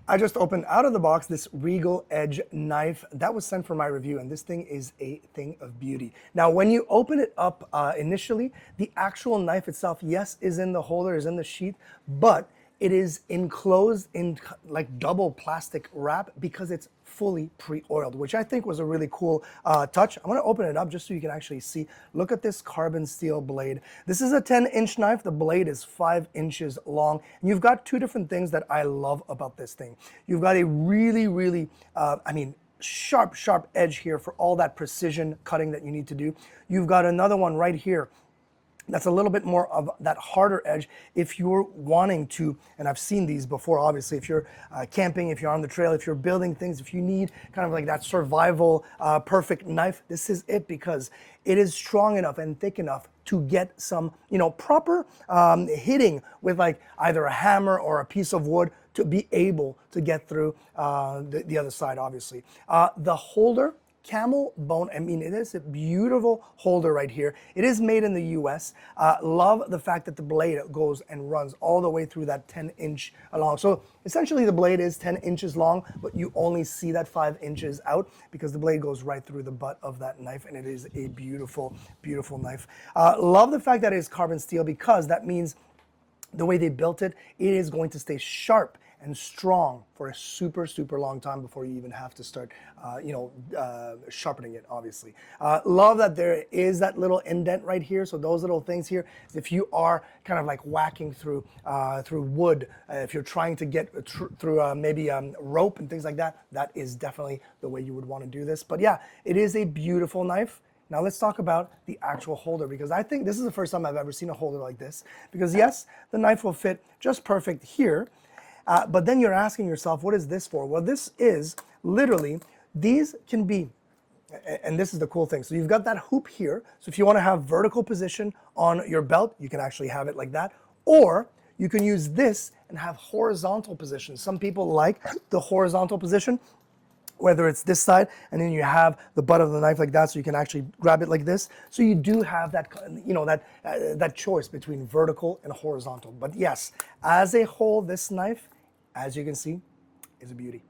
I just opened out of the box this Regal Edge knife that was sent for my review, and this thing is a thing of beauty. Now, when you open it up initially, the actual knife itself, yes, is in the holder, is in the sheath, but it is enclosed in like double plastic wrap because it's fully pre-oiled, which I think was a really cool touch. I'm gonna open it up just so you can actually see. Look at this carbon steel blade. This is a 10-inch knife. The blade is 5 inches long. And you've got two different things that I love about this thing. You've got a really, sharp edge here for all that precision cutting that you need to do. You've got another one right here that's a little bit more of that harder edge if you're wanting to, and I've seen these before, obviously, if you're camping, if you're on the trail, if you're building things, if you need kind of like that survival perfect knife, this is it, because it is strong enough and thick enough to get some, proper hitting with like either a hammer or a piece of wood to be able to get through the other side, obviously. The holder, camel bone, I mean, it is a beautiful holder right here. It is made in the US. Love the fact that the blade goes and runs all the way through that 10-inch long. So essentially the blade is 10 inches long, but you only see that 5 inches out because the blade goes right through the butt of that knife, and it is a beautiful, beautiful knife. Love the fact that it is carbon steel, because that means the way they built it, it is going to stay sharp and strong for a super long time before you even have to start, sharpening it, obviously. Love that there is that little indent right here. So those little things here, if you are kind of like whacking through wood, if you're trying to get through maybe rope and things like that, that is definitely the way you would want to do this. But yeah, it is a beautiful knife. Now let's talk about the actual holder, because I think this is the first time I've ever seen a holder like this. Because yes, the knife will fit just perfect here. But then you're asking yourself, what is this for? Well, this is literally, these can be, and this is the cool thing. So you've got that hoop here. So if you want to have vertical position on your belt, you can actually have it like that. Or you can use this and have horizontal position. Some people like the horizontal position, whether it's this side, and then you have the butt of the knife like that, so you can actually grab it like this. So you do have that, that choice between vertical and horizontal. But yes, as a whole, this knife, as you can see, is a beauty.